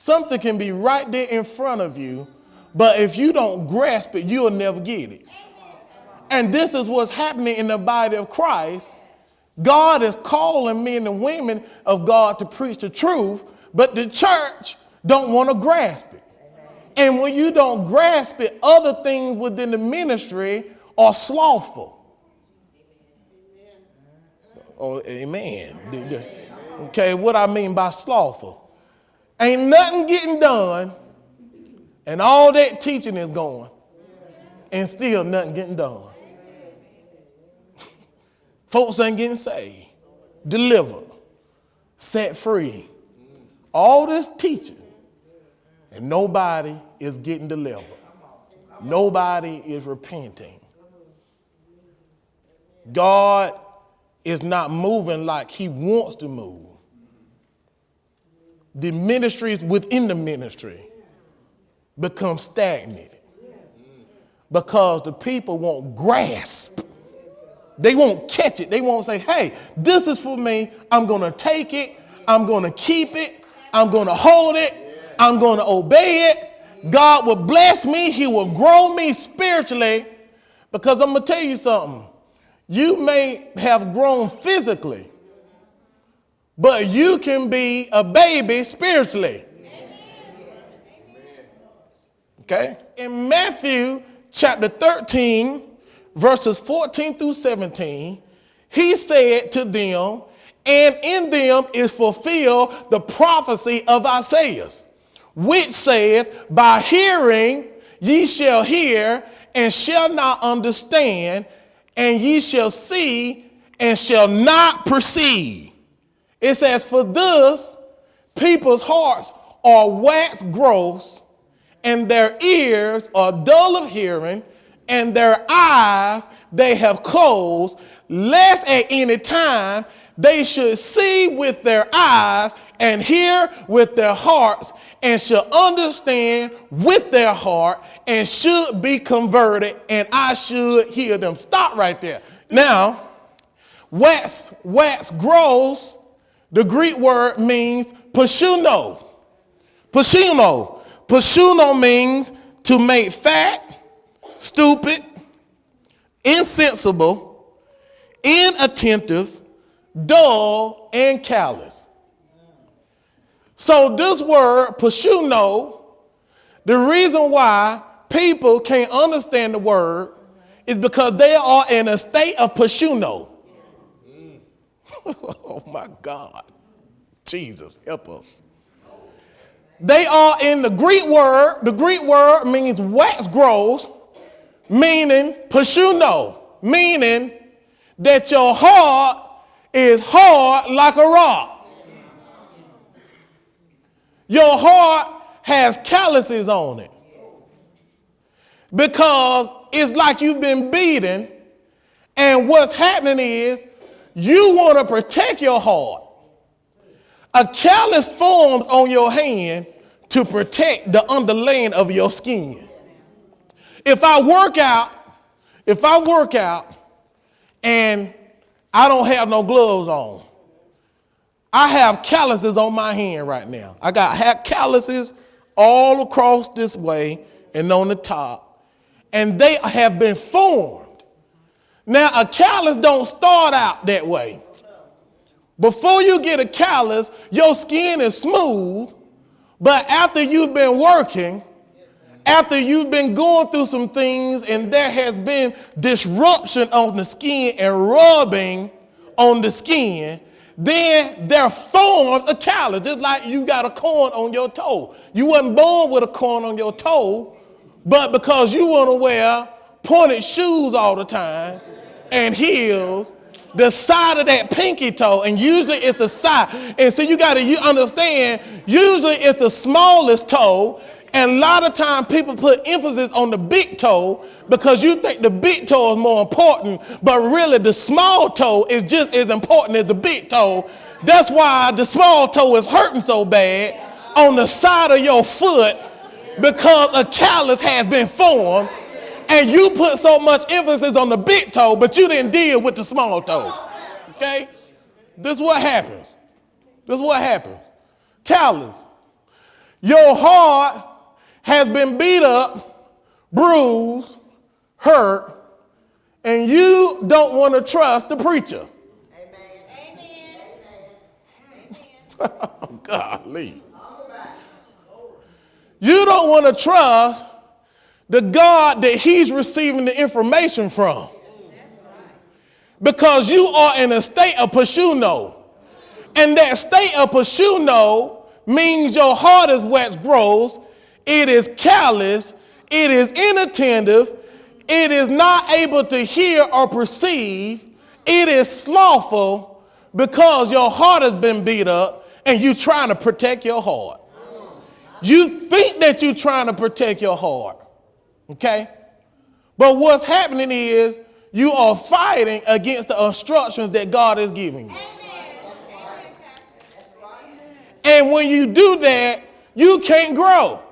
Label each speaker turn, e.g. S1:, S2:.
S1: Something can be right there in front of you, but if you don't grasp it, you'll never get it. And this is what's happening in the body of Christ. God is calling men and women of God to preach the truth, but the church don't want to grasp it. And when you don't grasp it, other things within the ministry are slothful. Oh, amen. Okay, what I mean by slothful. Ain't nothing getting done, and all that teaching is going, and still nothing getting done. Folks ain't getting saved, delivered, set free. All this teaching, and nobody is getting delivered. Nobody is repenting. God is not moving like he wants to move. The ministries within the ministry become stagnated because the people won't grasp. They won't catch it. They won't say, hey, this is for me. I'm going to take it. I'm going to keep it. I'm going to hold it. I'm going to obey it. God will bless me. He will grow me spiritually, because I'm going to tell you something. You may have grown physically, but you can be a baby spiritually. Okay? In Matthew chapter 13, verses 14 through 17, he said to them, and in them is fulfilled the prophecy of Isaiah, which saith, by hearing ye shall hear and shall not understand, and ye shall see and shall not perceive. It says, for this people's hearts are waxed gross, and their ears are dull of hearing, and their eyes they have closed, lest at any time they should see with their eyes and hear with their hearts, and shall understand with their heart, and should be converted, and I should heal them. Stop right there. Now, wax gross, the Greek word means Pacino. Pacino means to make fat, stupid, insensible, inattentive, dull, and callous. So this word, Pacino, the reason why people can't understand the word is because they are in a state of Pacino. Oh my God. Jesus, help us. They are in the Greek word means wax gross, meaning Pacino, meaning that your heart is hard like a rock. Your heart has calluses on it because it's like you've been beaten, and what's happening is you want to protect your heart. A callus forms on your hand to protect the underlaying of your skin. If I work out and I don't have no gloves on, I have calluses on my hand right now. I got calluses all across this way and on the top, and they have been formed. Now, a callus don't start out that way. Before you get a callus, your skin is smooth, but after you've been working, after you've been going through some things and there has been disruption on the skin and rubbing on the skin, then there forms a callus, just like you got a corn on your toe. You wasn't born with a corn on your toe, but because you want to wear pointed shoes all the time and heels, the side of that pinky toe, and usually it's the side. And so you understand, usually it's the smallest toe, and a lot of times people put emphasis on the big toe because you think the big toe is more important, but really the small toe is just as important as the big toe. That's why the small toe is hurting so bad on the side of your foot, because a callus has been formed, and you put so much emphasis on the big toe, but you didn't deal with the small toe. Okay? This is what happens. Callus. Your heart has been beat up, bruised, hurt, and you don't want to trust the preacher.
S2: Amen.
S1: Oh, golly. You don't want to trust the God that he's receiving the information from. Because you are in a state of Pacino. And that state of Pacino means your heart is wax gross, it is callous, it is inattentive, it is not able to hear or perceive, it is slothful because your heart has been beat up and you're trying to protect your heart. You think that you're trying to protect your heart, okay? But what's happening is you are fighting against the instructions that God is giving you. And when you do that, you can't grow.